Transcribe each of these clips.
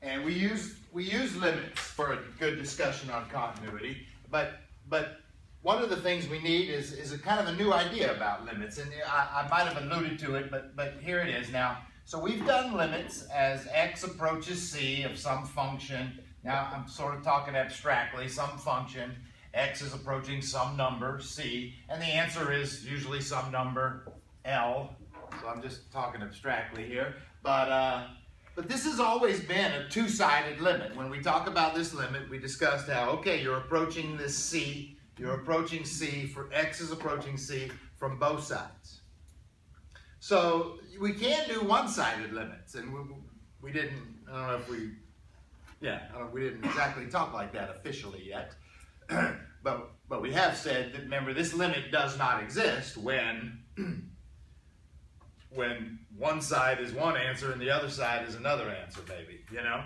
And we use limits for a good discussion on continuity, but one of the things we need is a kind of a new idea about limits, and I might have alluded to it, but here it is now. So we've done limits as x approaches c of some function. Now I'm sort of talking abstractly, some function, x is approaching some number, c, and the answer is usually some number, L. So I'm just talking abstractly here, but this has always been a two-sided limit. When we talk about this limit, we discussed how, okay, you're approaching this c, you're approaching c, for x is approaching c from both sides. So we can do one-sided limits, and we didn't, I don't know if we, we didn't exactly talk like that officially yet, but we have said that, remember, this limit does not exist when one side is one answer and the other side is another answer, maybe, you know?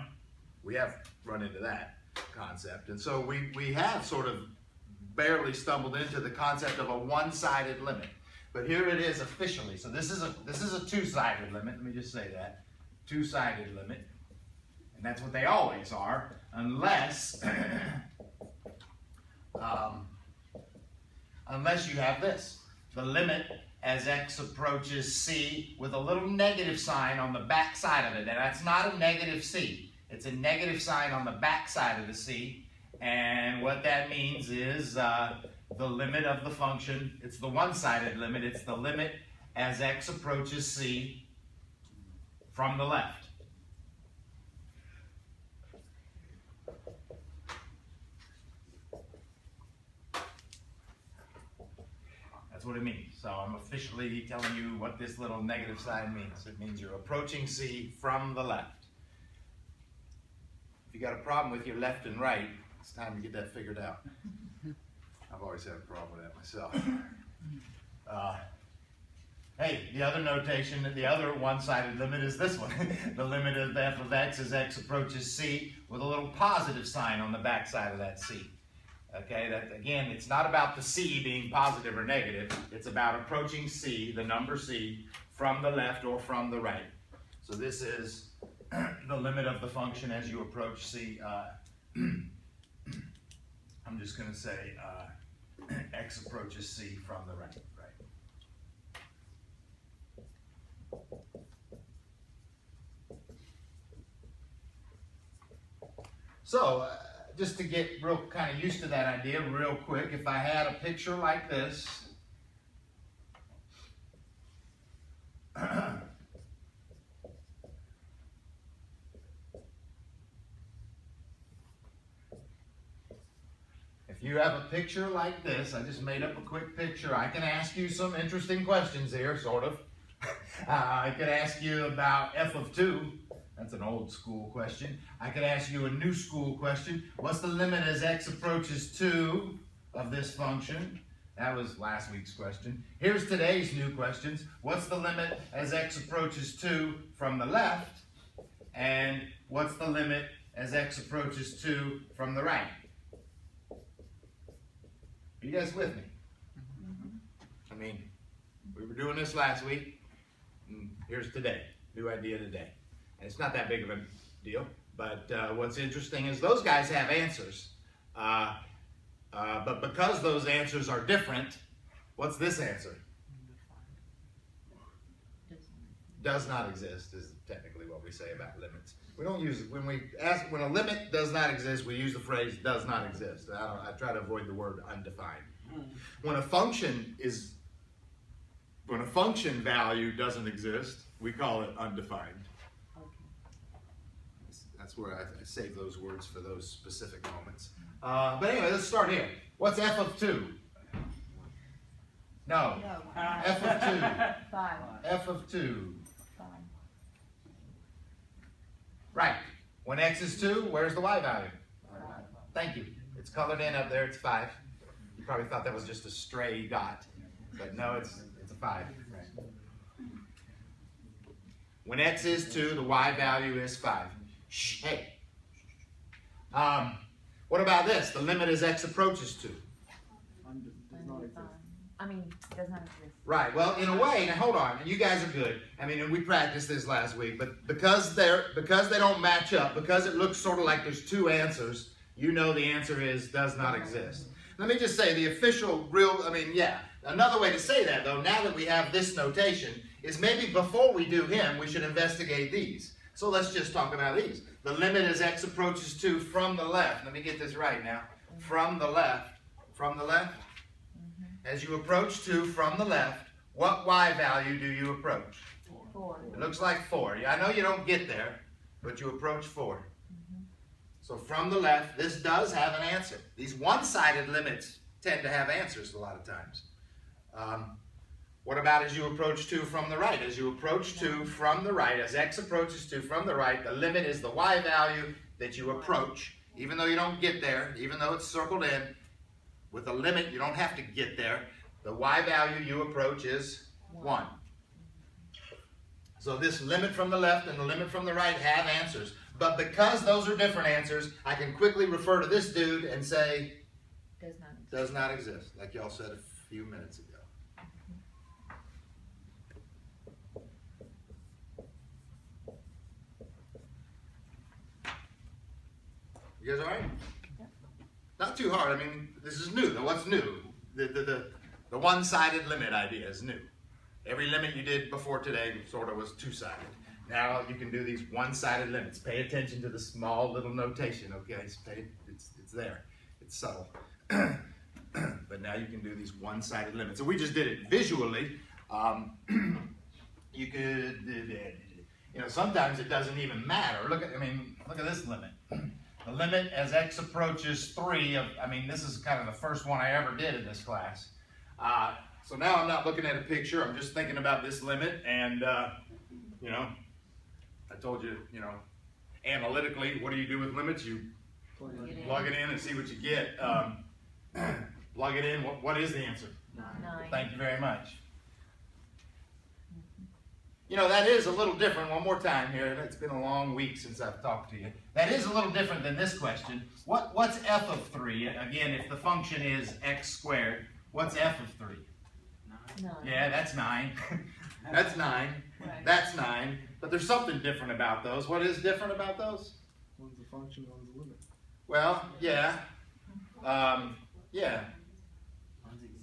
We have run into that concept. And so we have sort of barely stumbled into the concept of a one-sided limit. But here it is officially. So this is a two-sided limit. Let me just say that. Two-sided limit. And that's what they always are, unless unless you have this. The limit as x approaches c with a little negative sign on the back side of it. And that's not a negative c. It's a negative sign on the back side of the c. And what that means is the limit of the function, it's the one-sided limit. It's the limit as x approaches c from the left. That's what it means. So I'm officially telling you what this little negative sign means. It means you're approaching c from the left. If you got a problem with your left and right, it's time to get that figured out. I've always had a problem with that myself. Hey, the other notation, the other one-sided limit is this one. The limit of f of x as x approaches c with a little positive sign on the back side of that c. Okay, that again, it's not about the c being positive or negative. It's about approaching c, the number c, from the left or from the right. So this is the limit of the function as you approach c. I'm just going to say x approaches c from the right. So, just to get real kind of used to that idea real quick, if I had a picture like this, if you have a picture like this, I just made up a quick picture, I can ask you some interesting questions here, sort of. I could ask you about f of 2. That's an old school question. I could ask you a new school question. What's the limit as x approaches 2 of this function? That was last week's question. Here's today's new questions. What's the limit as x approaches 2 from the left? And what's the limit as x approaches 2 from the right? Are you guys with me? I mean, we were doing this last week, and here's today. New idea today. And it's not that big of a deal, but what's interesting is those guys have answers. But because those answers are different, what's this answer? Does not exist is technically what we say about limits. We don't use it when a limit does not exist. We use the phrase "does not exist." I try to avoid the word "undefined." When a function value doesn't exist, we call it undefined. That's where I save those words for those specific moments. But anyway, let's start here. What's f of 2? No. F of 2. 5. F of 2. 5. Right. When x is 2, where's the y value? 5. Thank you. It's colored in up there. It's 5. You probably thought that was just a stray dot, but no, it's a 5. Right. When x is 2, the y value is 5. Shh, hey. What about this? The limit as x approaches 2. I mean, does not exist. Right, well, in a way, now hold on, and you guys are good. I mean, and we practiced this last week, but because they don't match up, because it looks sort of like there's two answers, you know the answer is does not exist. Let me just say the official another way to say that though, now that we have this notation, is maybe before we do him, we should investigate these. So let's just talk about these. The limit as x approaches 2 from the left. Let me get this right now. From the left. As you approach 2 from the left, what y value do you approach? 4. It looks like 4. I know you don't get there, but you approach 4. So from the left, this does have an answer. These one-sided limits tend to have answers a lot of times. What about as you approach 2 from the right? As you approach 2 from the right, as x approaches 2 from the right, the limit is the y value that you approach. Even though you don't get there, even though it's circled in, with a limit you don't have to get there, the y value you approach is 1. So this limit from the left and the limit from the right have answers. But because those are different answers, I can quickly refer to this dude and say, does not exist, like y'all said a few minutes ago. You guys all right? Yep. Not too hard. I mean, this is new. What's new? The one-sided limit idea is new. Every limit you did before today sort of was two-sided. Now you can do these one-sided limits. Pay attention to the small little notation, okay? It's there. It's subtle. But now you can do these one-sided limits. And we just did it visually. You could, sometimes it doesn't even matter. Look at this limit. The limit as x approaches 3 this is kind of the first one I ever did in this class. So now I'm not looking at a picture, I'm just thinking about this limit, and I told you, analytically, what do you do with limits? You plug it in and see what you get. Plug it in, what is the answer? 9. Thank you very much. That is a little different. One more time here. It's been a long week since I've talked to you. That is a little different than this question. What's f of 3? Again, if the function is x squared, what's f of 3? 9. Yeah, that's 9. That's 9. Right. That's 9. But there's something different about those. What is different about those? One's a function, one's a limit. Well, yeah. Yeah.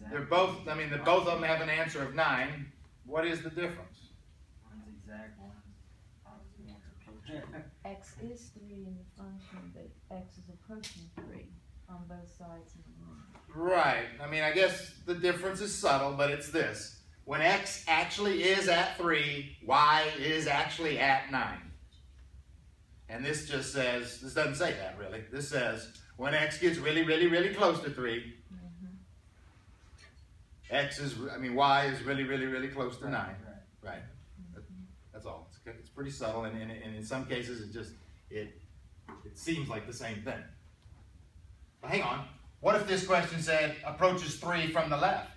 They're both, both of them have an answer of 9. What is the difference? X is 3 in the function, but x is approaching 3 on both sides of the limit. Right. I guess the difference is subtle, but it's this. When x actually is at 3, y is actually at 9. And this just says, this doesn't say that really. This says, when x gets really, really, really close to 3, y is really, really, really close to 9. Right. That's all. It's pretty subtle, and in some cases it seems like the same thing. But hang on. What if this question said approaches 3 from the left?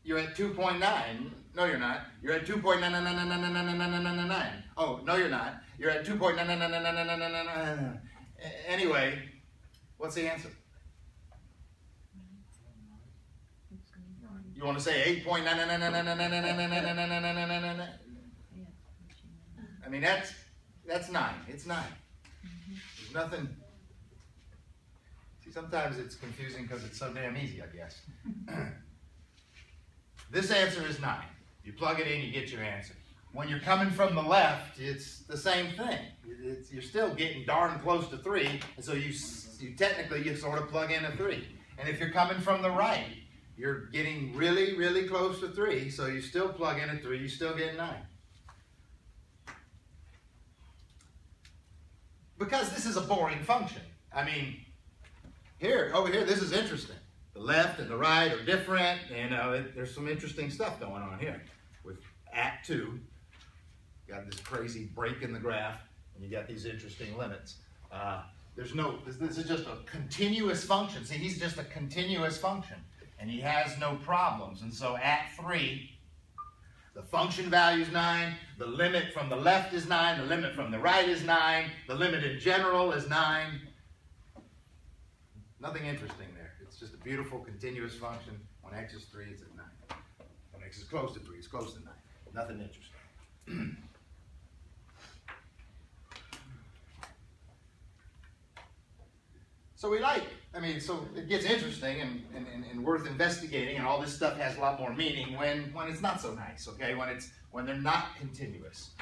You're at 2.9. No, you're not. You're at 2.9999999. Oh, no, you're not. You're at 2.9999999. Anyway, what's the answer? You want to say 8.99999999999? That's 9. It's 9. There's nothing. See, sometimes it's confusing because it's so damn easy, I guess. This answer is 9. You plug it in, you get your answer. When you're coming from the left, it's the same thing. You're still getting darn close to 3, and so you technically sort of plug in a 3. And if you're coming from the right, you're getting really, really close to 3, so you still plug in a 3, you still get 9. Because this is a boring function. Over here, this is interesting. The left and the right are different, there's some interesting stuff going on here. With at 2, got this crazy break in the graph, and you got these interesting limits. This is just a continuous function. See, he's just a continuous function, and he has no problems. And so at 3, The function value is 9. The limit from the left is 9. The limit from the right is 9. The limit in general is 9. Nothing interesting there. It's just a beautiful continuous function. When x is 3, it's at 9. When x is close to 3, it's close to 9. Nothing interesting. So so it gets interesting and worth investigating, and all this stuff has a lot more meaning when it's not so nice, okay? When they're not continuous.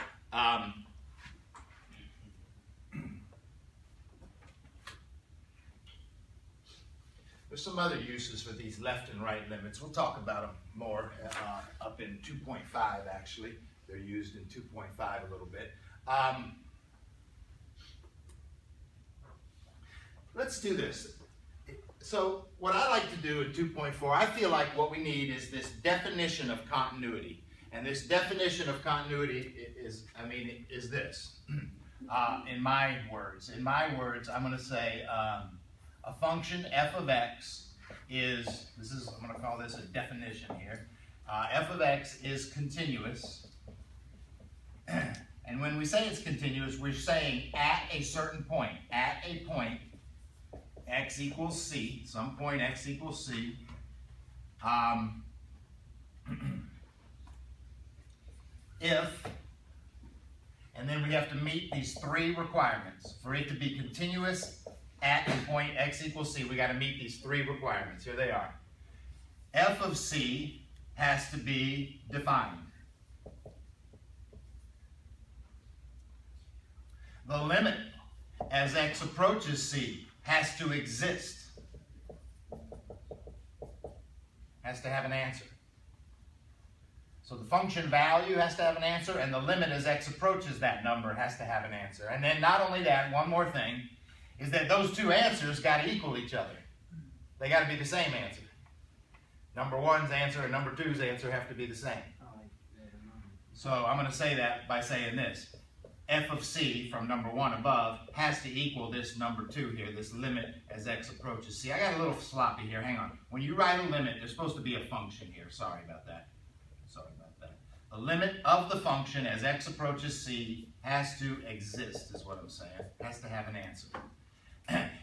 There's some other uses for these left and right limits. We'll talk about them more up in 2.5, actually. They're used in 2.5 a little bit. Let's do this. So what I like to do in 2.4, I feel like what we need is this definition of continuity. And this definition of continuity is this. In my words, I'm going to say a function f of x I'm going to call this a definition here. F of x is continuous. And when we say it's continuous, we're saying at a certain point, x equals c, some point x equals c, if, and then we have to meet these 3 requirements. For it to be continuous at the point x equals c, we got to meet these 3 requirements. Here they are. F of c has to be defined. The limit as x approaches c has to exist. Has to have an answer. So the function value has to have an answer, and the limit as x approaches that number has to have an answer. And then not only that, one more thing, is that those 2 answers got to equal each other. They got to be the same answer. Number 1's answer and number 2's answer have to be the same. So I'm going to say that by saying this. F of c from number 1 above has to equal this number 2 here, this limit as x approaches c. I got a little sloppy here. Hang on. When you write a limit, there's supposed to be a function here. Sorry about that. The limit of the function as x approaches c has to exist, is what I'm saying. Has to have an answer.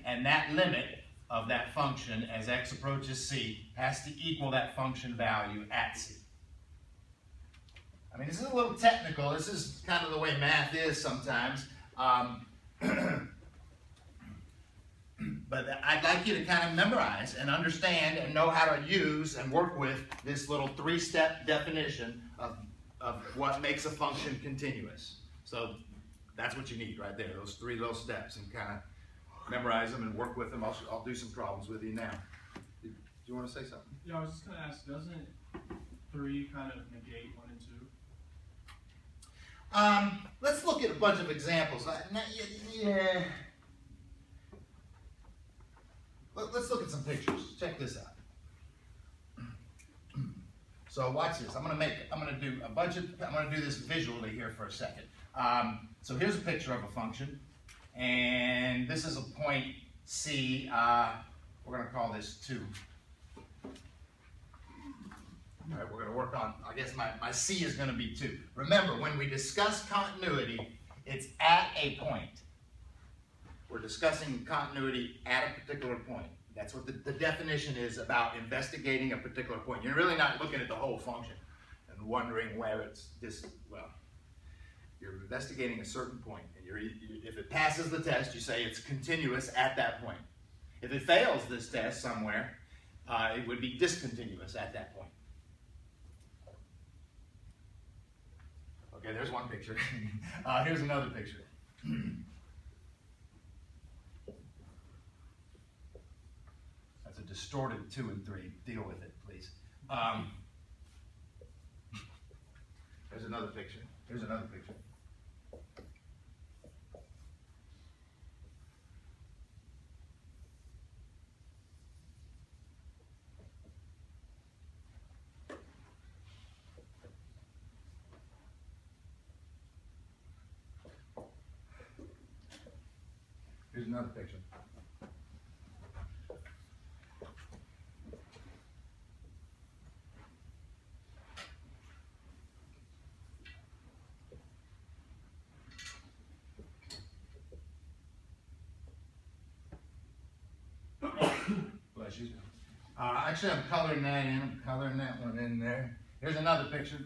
And that limit of that function as x approaches c has to equal that function value at c. I mean, this is a little technical. This is kind of the way math is sometimes. But I'd like you to kind of memorize and understand and know how to use and work with this little 3-step definition of what makes a function continuous. So that's what you need right there, those 3 little steps, and kind of memorize them and work with them. I'll do some problems with you now. Do you want to say something? Yeah, I was just going to ask, doesn't 3 kind of negate 1 and 2? Let's look at a bunch of examples. Yeah. Let's look at some pictures. Check this out. So watch this. I'm going to do this visually here for a second. So here's a picture of a function, and this is a point C. We're going to call this 2. All right, we're going to work on, I guess my C is going to be 2. Remember, when we discuss continuity, it's at a point. We're discussing continuity at a particular point. That's what the definition is about investigating a particular point. You're really not looking at the whole function and wondering where it's you're investigating a certain point. And if it passes the test, you say it's continuous at that point. If it fails this test somewhere, it would be discontinuous at that point. Okay, there's one picture. Here's another picture. That's a distorted 2 and 3. Deal with it, please. There's another picture. Here's another picture. Here's another picture. Actually, I'm coloring that in. I'm coloring that one in there. Here's another picture.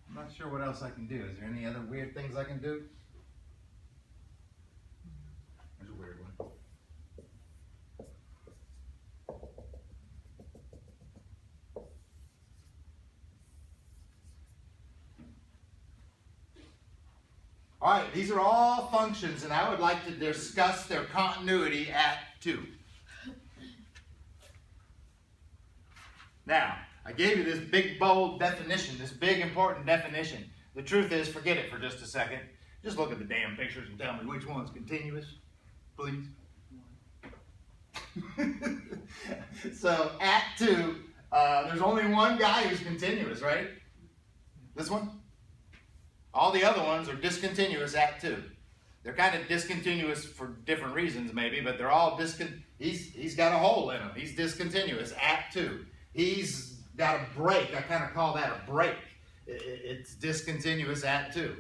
I'm not sure what else I can do. Is there any other weird things I can do? There's a weird one. All right, these are all functions, and I would like to discuss their continuity at 2. Now, I gave you this big, bold definition, this big, important definition. The truth is, forget it for just a second. Just look at the damn pictures and tell me which one's continuous, please. So, at 2, there's only one guy who's continuous, right? This one? All the other ones are discontinuous at 2. They're kind of discontinuous for different reasons, maybe, but they're all he's got a hole in him. He's discontinuous at 2. He's got a break. I kind of call that a break. It's discontinuous at 2.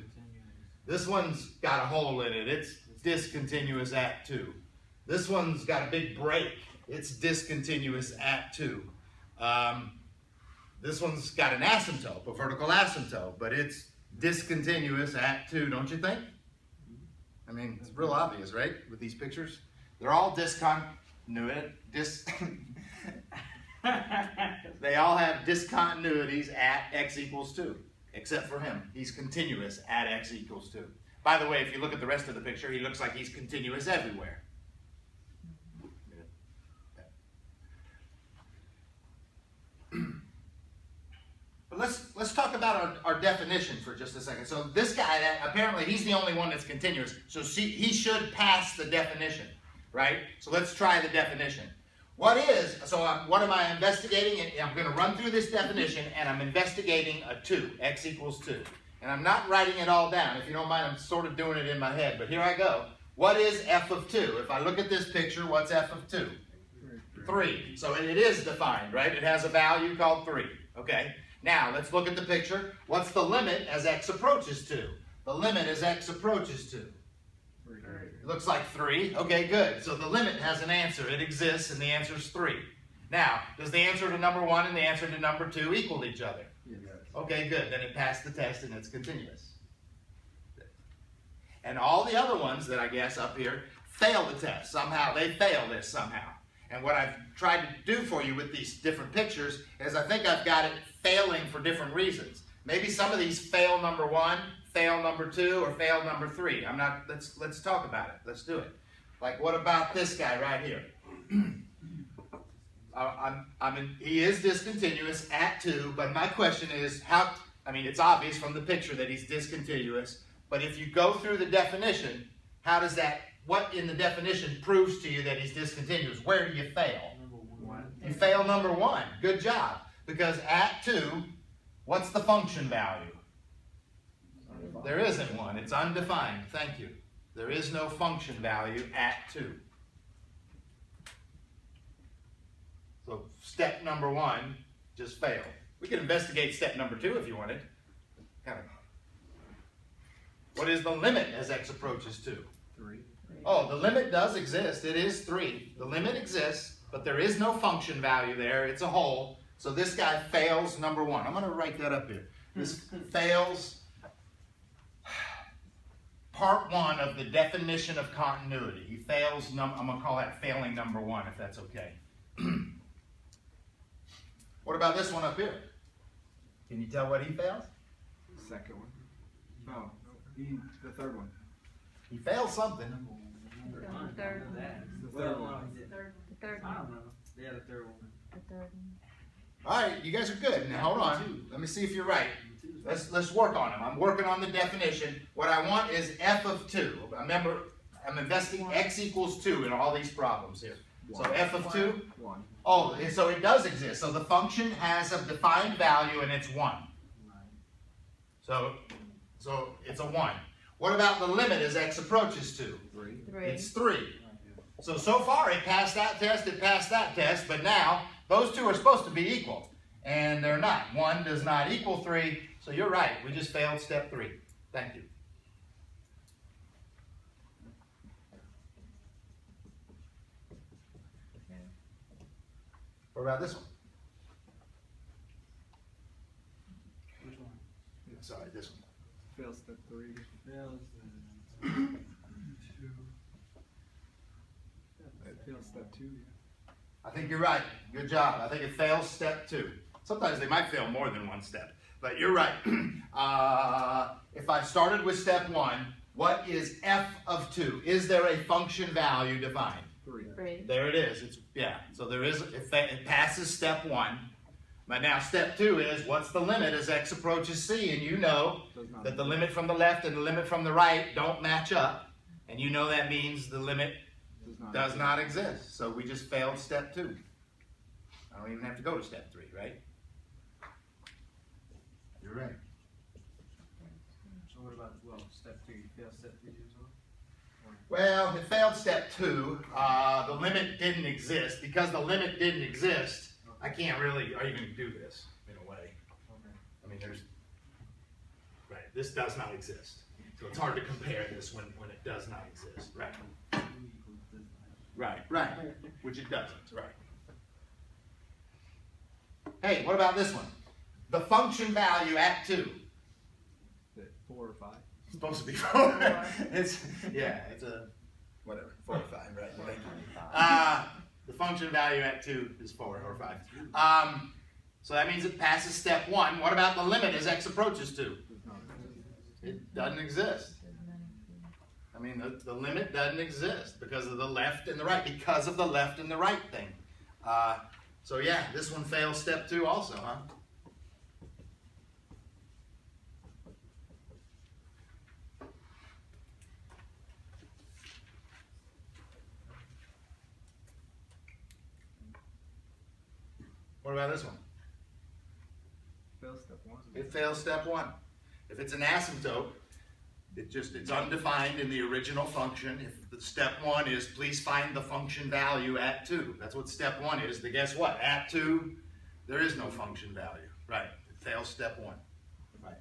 This one's got a hole in it. It's discontinuous at 2. This one's got a big break. It's discontinuous at 2. This one's got an asymptote, a vertical asymptote, but it's discontinuous at 2, don't you think? I mean, it's real obvious, right? With these pictures. They're all discontinuity. They all have discontinuities at x equals 2, except for him. He's continuous at x equals 2. By the way, if you look at the rest of the picture, he looks like he's continuous everywhere. But let's talk about our definition for just a second. So this guy, apparently he's the only one that's continuous. So he should pass the definition, right? So let's try the definition. What am I investigating? I'm going to run through this definition, and I'm investigating a 2, x equals 2. And I'm not writing it all down. If you don't mind, I'm sort of doing it in my head. But here I go. What is f of 2? If I look at this picture, what's f of 2? 3. So it is defined, right? It has a value called 3. Okay. Now, let's look at the picture. What's the limit as x approaches 2? The limit as x approaches 2. It looks like 3. Okay, good. So the limit has an answer. It exists, and the answer is 3. Now, does the answer to number 1 and the answer to number 2 equal each other? Yes. Okay, good. Then it passed the test, and it's continuous. And all the other ones that I guess up here fail the test. Somehow, they fail this somehow. And what I've tried to do for you with these different pictures is I think I've got it failing for different reasons. Maybe some of these fail number 1, fail number 2, or fail number 3. Let's talk about it. Let's do it. Like, what about this guy right here? He is discontinuous at 2, but my question is it's obvious from the picture that he's discontinuous, but if you go through the definition, what in the definition proves to you that he's discontinuous? Where do you fail? Number 1. You fail number 1. Good job. Because at 2, what's the function value? There isn't one. It's undefined. Thank you. There is no function value at 2. So step number 1 just failed. We can investigate step number 2 if you wanted. What is the limit as x approaches 2? 3. Oh, the limit does exist. It is 3. The limit exists, but there is no function value there. It's a hole. So this guy fails number 1. I'm going to write that up here. This fails part 1 of the definition of continuity. He fails, I'm going to call that failing number 1, if that's okay. What about this one up here? Can you tell what he fails? Second one. No, the third one. He fails something. The third one. The third one. The third I one. don't know. Yeah, the third one. The third one. All right, you guys are good. Now hold on. Let me see if you're right. Let's work on them. I'm working on the definition. What I want is f of 2. Remember, I'm investing x equals 2 in all these problems here. So f of 2? 1. Oh, so it does exist. So the function has a defined value and it's 1. So it's a 1. What about the limit as x approaches 2? 3. 3. It's 3. So far it passed that test, it passed that test, but now those two are supposed to be equal. And they're not. 1 does not equal 3. So you're right. We just failed step 3. Thank you. What about this one? Which one? Sorry, this one. Fail step 3. Fails the 2. Fail step 2, yeah. I think you're right. Good job. I think it fails step 2. Sometimes they might fail more than one step, but you're right. If I started with step 1, what is f of 2? Is there a function value defined? 3. There it is. So there is. It passes step 1. But now step 2 is what's the limit as x approaches c, and you know that the limit from the left and the limit from the right don't match up, and you know that means the limit does not exist. So we just failed step 2. I don't even have to go to step 3, right? You're right. So what about, well, step 2? You fail step 3 as well? Well, it failed step 2. The limit didn't exist. Because the limit didn't exist, I can't really even do this in a way. Okay. I mean, right, this does not exist. So it's hard to compare this when it does not exist, right? Right, which it doesn't, right. Hey, what about this one? The function value at 2. 4 or 5? It's supposed to be 4. It's a, whatever, 4 or 5, right? Thank you. The function value at 2 is 4 or 5. So that means it passes step 1. What about the limit as x approaches 2? It doesn't exist. I mean, the limit doesn't exist because of the left and the right, because of the left and the right thing. So yeah, this one fails step 2 also, huh? What about this one? Fail step 1. It fails step 1. If it's an asymptote, it's undefined in the original function. If the step 1 is please find the function value at 2. That's what step 1 is. Then guess what? At 2, there is no function value. Right. It fails step 1. Right.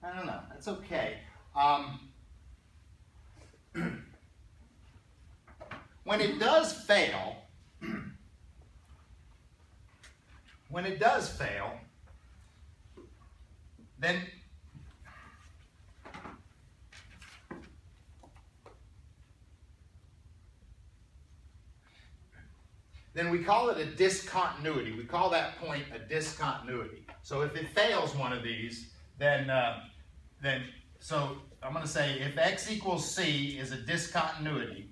I don't know. That's okay. When it does fail, then we call it a discontinuity. We call that point a discontinuity. So if it fails one of these, so I'm going to say if x equals c is a discontinuity,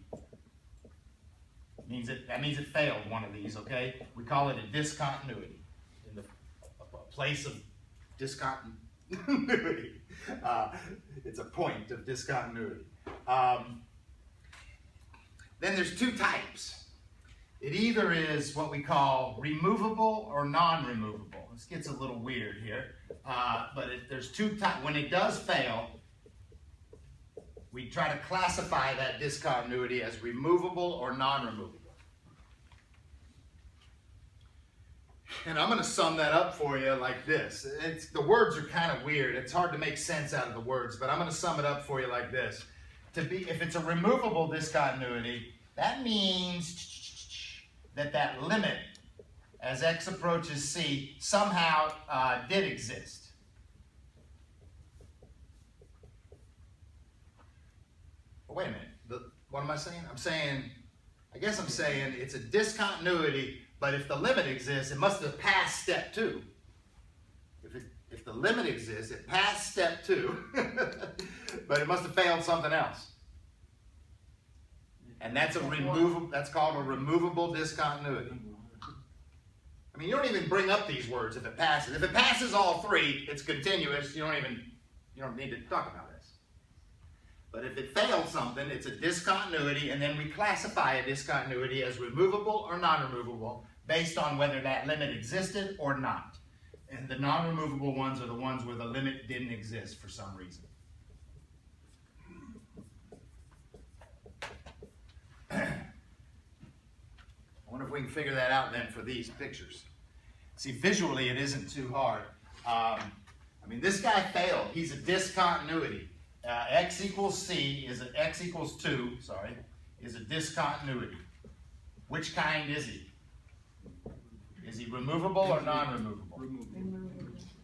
that means it failed one of these, okay? We call it a discontinuity, in a place of discontinuity. It's a point of discontinuity. Then there's 2 types. It either is what we call removable or non-removable. This gets a little weird here, but there's 2 types. When it does fail, we try to classify that discontinuity as removable or non-removable. And I'm going to sum that up for you like this. The words are kind of weird. It's hard to make sense out of the words, but I'm going to sum it up for you like this. If it's a removable discontinuity, that means that limit as x approaches c somehow did exist. But wait a minute. What am I saying? I guess I'm saying it's a discontinuity, but if the limit exists, it must have passed step 2. If the limit exists, it passed step 2, but it must have failed something else. And that's called a removable discontinuity. I mean, you don't even bring up these words if it passes. If it passes all 3, it's continuous. You don't need to talk about this. But if it fails something, it's a discontinuity, and then we classify a discontinuity as removable or non-removable based on whether that limit existed or not. And the non-removable ones are the ones where the limit didn't exist for some reason. I wonder if we can figure that out then for these pictures. See, visually it isn't too hard. I mean, this guy failed. He's a discontinuity. X equals C is X equals 2, sorry, is a discontinuity. Which kind is he? Is he removable or non-removable? Removable.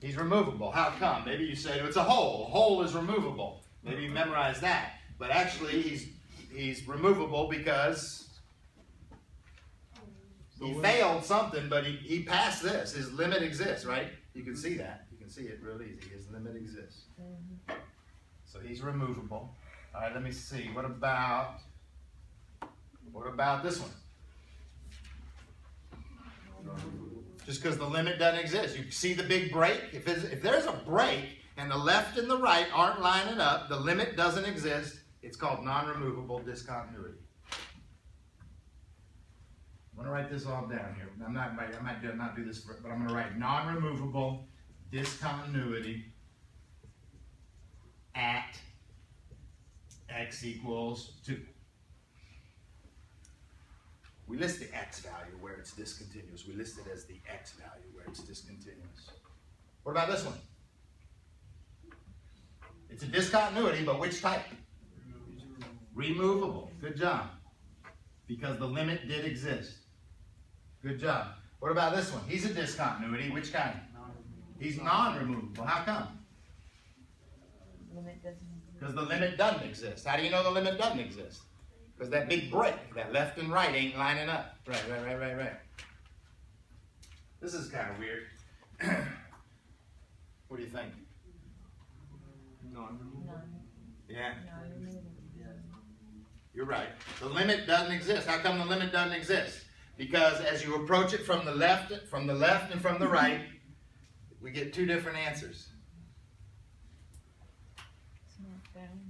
He's removable. How come? Maybe you say it's a hole. A hole is removable. Maybe you memorize that. But actually, he's removable because he failed something, but he passed this. His limit exists, right? You can see that. You can see it real easy. His limit exists. So he's removable. All right, let me see. What about this one? Just because the limit doesn't exist. You see the big break? If there's a break and the left and the right aren't lining up, the limit doesn't exist. It's called non-removable discontinuity. I'm going to write this all down here. I might not do this, but I'm going to write non-removable discontinuity at x equals 2. We list the x value where it's discontinuous. We list it as the x value where it's discontinuous. What about this one? It's a discontinuity, but which type? Removable. Good job. Because the limit did exist. Good job. What about this one? He's a discontinuity. Which kind? He's non-removable. How come? Limit doesn't exist. Because the limit doesn't exist. How do you know the limit doesn't exist? Because that big break, that left and right ain't lining up. Right. This is kind of weird. What do you think? Non-removable. Yeah, Non-removable. you're right. The limit doesn't exist. How come the limit doesn't exist? Because as you approach it from the left and from the right, we get two different answers. It's not bound.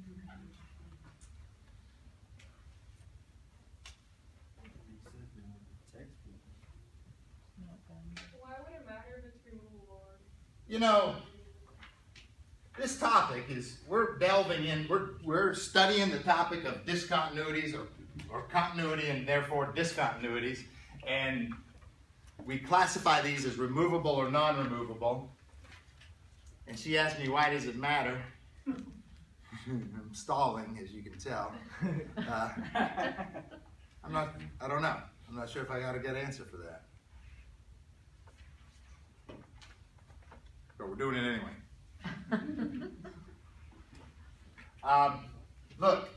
Why would it matter if it's removable? You know, this topic is, we're delving in, we're studying the topic of discontinuities or continuity and therefore discontinuities, and we classify these as removable or non-removable. And she asked me, why does it matter? I'm stalling, as you can tell. I don't know. I'm not sure if I got a good answer for that. But we're doing it anyway. Look,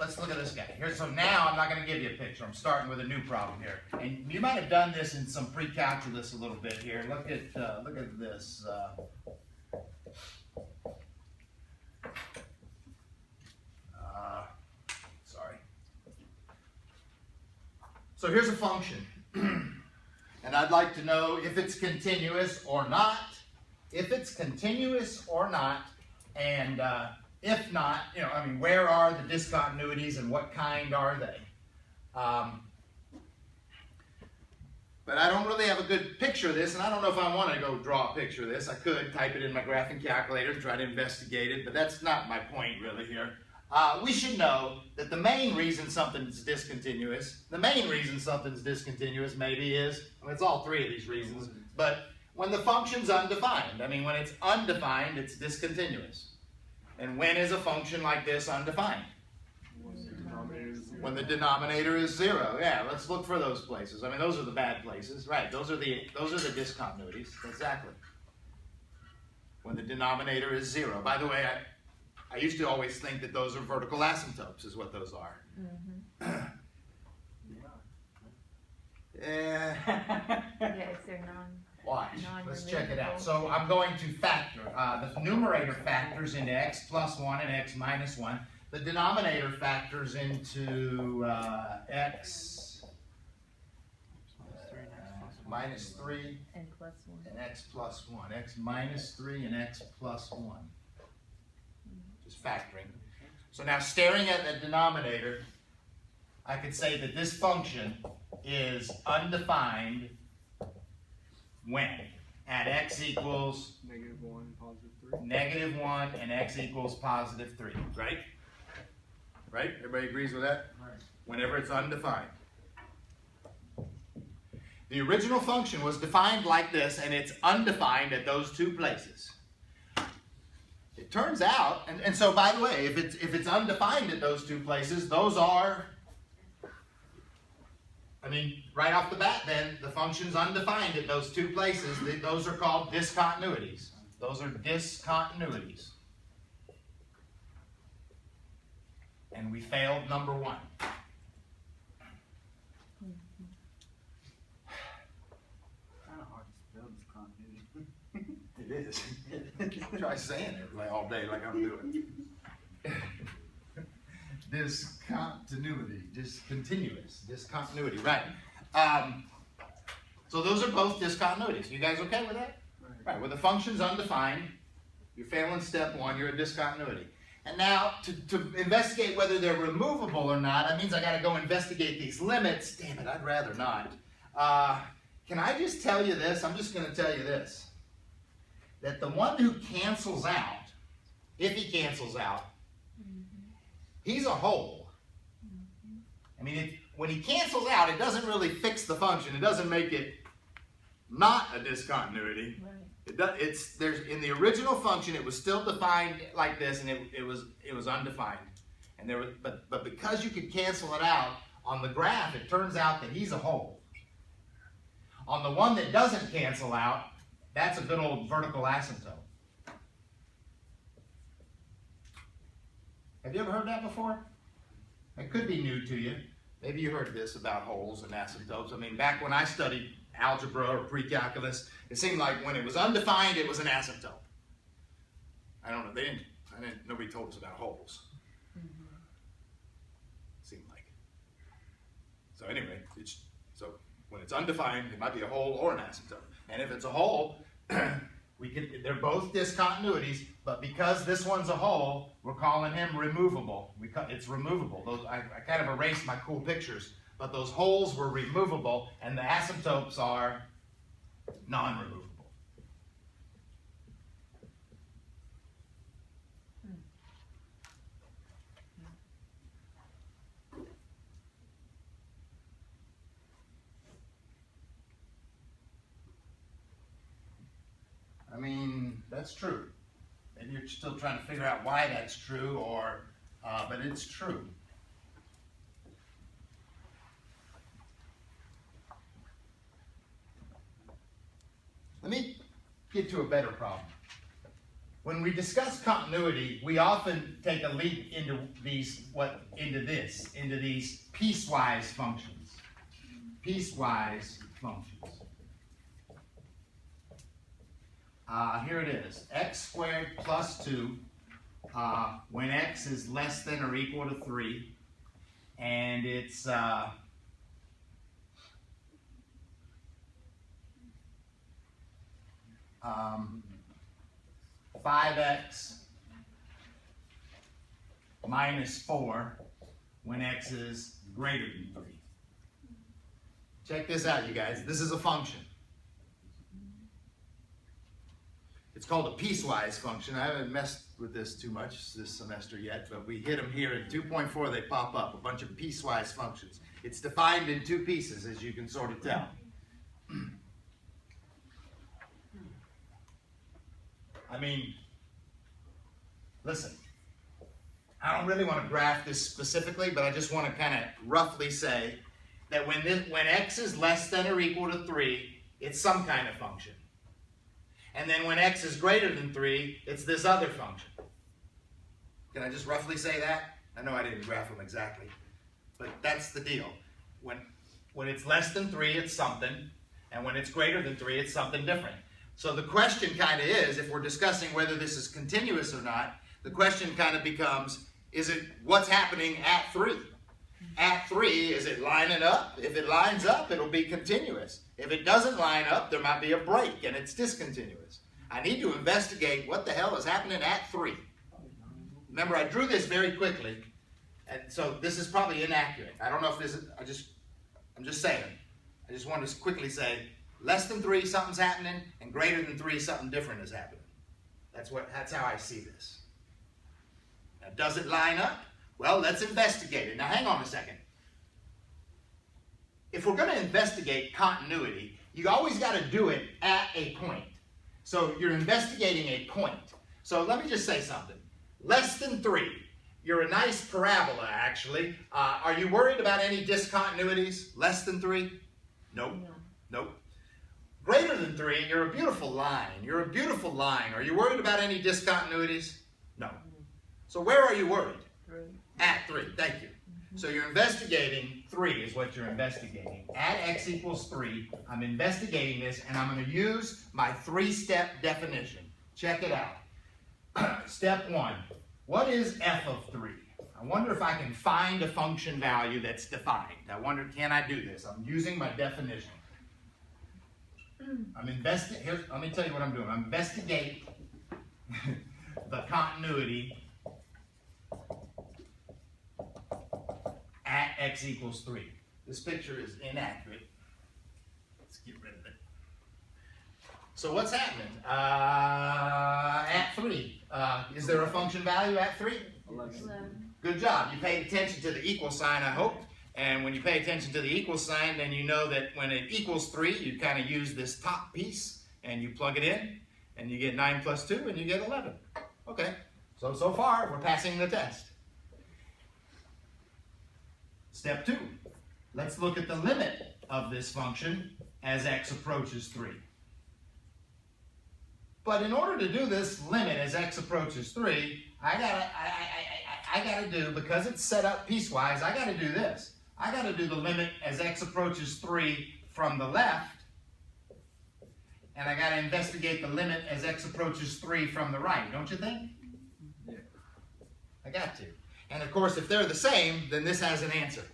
let's look at this guy. So now I'm not going to give you a picture. I'm starting with a new problem here. And you might have done this in some pre-calculus a little bit here. Look at this. Sorry. So here's a function. And I'd like to know if it's continuous or not. If it's continuous or not, and if not, where are the discontinuities and what kind are they? But I don't really have a good picture of this, and I don't know if I want to go draw a picture of this. I could type it in my graphing calculator and try to investigate it, but that's not my point really here. We should know that the main reason something's discontinuous, maybe is, it's all three of these reasons, but when the function's undefined. When it's undefined, it's discontinuous. And when is a function like this undefined? When the denominator is 0. Yeah, let's look for those places. Those are the bad places, right? Those are the discontinuities, exactly. When the denominator is 0. By the way, I used to always think that those are vertical asymptotes, is what those are. Mm-hmm. Yeah. Yes, they're non. Watch. Let's check it out. So I'm going to factor. The numerator factors into x plus 1 and x minus 1. The denominator factors into x minus 3 And plus 1. and x plus 1. X minus 3 and x plus 1. Just factoring. So now staring at the denominator, I could say that this function is undefined when? At x equals -1 and x equals +3, right? Right? Everybody agrees with that? Right. Whenever it's undefined. The original function was defined like this, and it's undefined at those two places. It turns out, and so by the way, if it's undefined at those two places, those are, I mean, right off the bat then, the function's undefined at those two places. Those are called discontinuities. Those are discontinuities. And we failed number 1. Kind of hard to spell discontinuity. It is. Try saying it like all day like I'm doing. Discontinuity, discontinuity, right. So those are both discontinuities. You guys okay with that? Right, where the function's undefined, you're failing step 1, you're a discontinuity. And now, to investigate whether they're removable or not, that means I gotta go investigate these limits. Damn it, I'd rather not. Can I just tell you this? I'm just gonna tell you this. That the one who cancels out, if he cancels out, he's a whole. I mean, when he cancels out, it doesn't really fix the function. It doesn't make it not a discontinuity. Right. There's in the original function, it was still defined like this, and it was undefined. And but because you could cancel it out on the graph, it turns out that he's a whole. On the one that doesn't cancel out, that's a good old vertical asymptote. Have you ever heard that before? It could be new to you. Maybe you heard this about holes and asymptotes. I mean, back when I studied algebra or pre-calculus, it seemed like when it was undefined, it was an asymptote. I don't know. Nobody told us about holes. Seemed like. So anyway, so when it's undefined, it might be a hole or an asymptote. And if it's a hole, they're both discontinuities, but because this one's a hole, we're calling him removable. It's removable. I kind of erased my cool pictures, but those holes were removable, and the asymptotes are non-removable. I mean, that's true. Maybe you're still trying to figure out why that's true, but it's true. Let me get to a better problem. When we discuss continuity, we often take a leap into these piecewise functions. Piecewise functions. Here it is, x squared plus 2 when x is less than or equal to 3, and it's 5x minus 4 when x is greater than 3. Check this out, you guys. This is a function. It's called a piecewise function. I haven't messed with this too much this semester yet, but we hit them here in 2.4. They pop up, a bunch of piecewise functions. It's defined in 2 pieces, as you can sort of tell. I mean, listen, I don't really want to graph this specifically, but I just want to kind of roughly say that when x is less than or equal to 3, it's some kind of function. And then when x is greater than 3, it's this other function. Can I just roughly say that? I know I didn't graph them exactly, but that's the deal. When it's less than 3, it's something, and when it's greater than 3, it's something different. So the question kind of is, if we're discussing whether this is continuous or not, the question kind of becomes, what's happening at 3? At 3, is it lining up? If it lines up, it'll be continuous. If it doesn't line up, there might be a break, and it's discontinuous. I need to investigate what the hell is happening at 3. remember I drew this very quickly, and so this is probably inaccurate. I don't know if this is, I'm just saying. I just want to quickly say, less than 3, something's happening, and greater than 3, something different is happening. That's how I see this. Now, does it line up? Well, let's investigate it. Now, hang on a second. If we're going to investigate continuity, you always got to do it at a point. So you're investigating a point. So let me just say something. Less than 3. You're a nice parabola, actually. Are you worried about any discontinuities? Less than 3? Nope. No. Nope. Greater than 3, you're a beautiful line. You're a beautiful line. Are you worried about any discontinuities? No. So where are you worried? 3. At 3. Thank you. So you're investigating 3 is what you're investigating. At x equals 3, I'm investigating this, and I'm going to use my 3-step definition. Check it out. Step 1. What is f of 3? I wonder if I can find a function value that's defined. I wonder, can I do this? I'm using my definition. Let me tell you what I'm doing. I'm investigating the continuity at x equals 3. This picture is inaccurate. Let's get rid of it. So what's happening? At 3. Is there a function value at 3? 11. Good job. You paid attention to the equal sign, I hope. And when you pay attention to the equal sign, then you know that when it equals 3, you kind of use this top piece, and you plug it in, and you get 9 plus 2, and you get 11. Okay. So far, we're passing the test. Step 2. Let's look at the limit of this function as x approaches 3. But in order to do this limit as x approaches 3, I gotta do, because it's set up piecewise, I gotta do this. I gotta do the limit as x approaches 3 from the left, and I gotta investigate the limit as x approaches 3 from the right, don't you think? Yeah. I got to. And of course, if they're the same, then this has an answer.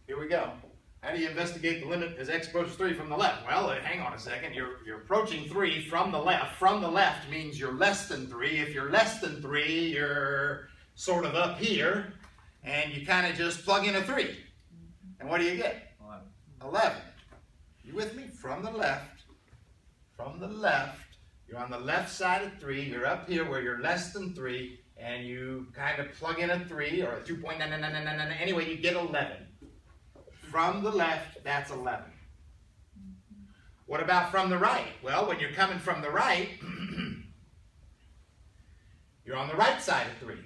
Here we go. How do you investigate the limit as x approaches 3 from the left? Well, hang on a second. You're approaching 3 from the left. From the left means you're less than 3. If you're less than 3, you're sort of up here, and you kind of just plug in a 3. And what do you get? 11. You with me? From the left. From the left. You're on the left side of 3. You're up here where you're less than 3, and you kind of plug in a 3 or a 2.99999. Anyway, you get 11. From the left, that's 11. What about from the right? Well, when you're coming from the right, you're on the right side of 3.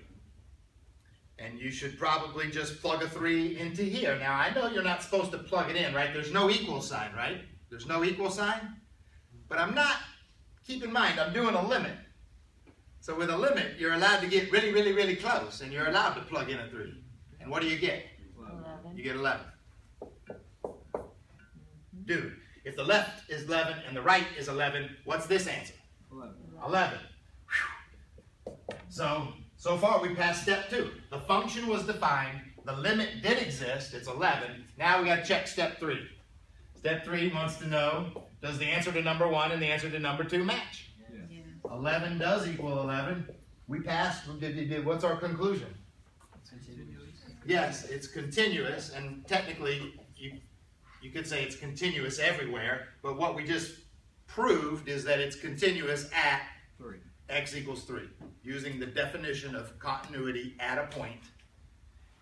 And you should probably just plug a 3 into here. Now, I know you're not supposed to plug it in, right? There's no equal sign, right? There's no equal sign. But I'm not, keep in mind, I'm doing a limit. So with a limit, you're allowed to get really, really, really close, and you're allowed to plug in a 3. And what do you get? 11. You get 11. Dude, if the left is 11 and the right is 11, what's this answer? 11. So far we passed step 2. The function was defined. The limit did exist. It's 11. Now we got to check step 3. Step 3 wants to know, does the answer to number 1 and the answer to number 2 match? Yeah. 11 does equal 11. We passed. What's our conclusion? Yes, it's continuous, and technically you could say it's continuous everywhere, but what we just proved is that it's continuous at 3. X equals 3. Using the definition of continuity at a point,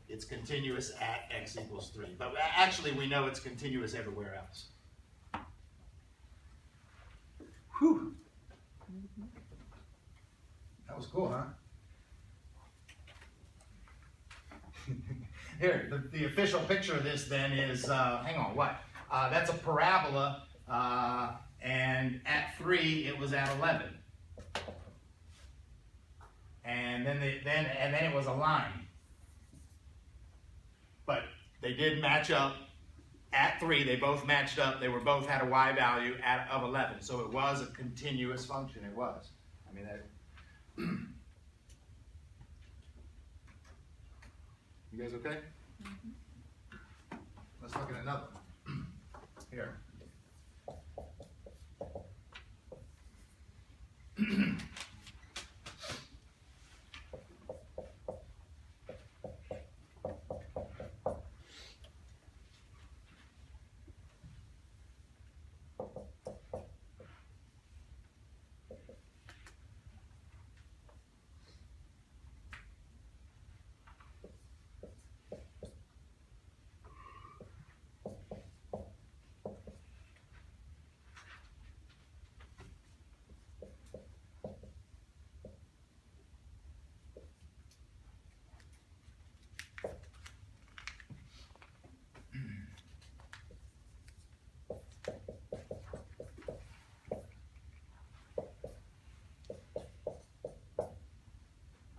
it's continuous at x equals 3. But actually we know it's continuous everywhere else. Whew. That was cool, huh? Here, the official picture of this then is, hang on, what? That's a parabola, and at 3 it was at 11. And then it was a line. But they did match up at 3. They both matched up. They both had a y value of 11. So it was a continuous function. It was. I mean, that. You guys okay? Mm-hmm. Let's look at another one. Here.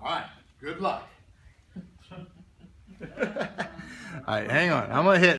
All right, good luck. All right, hang on. I'm gonna hit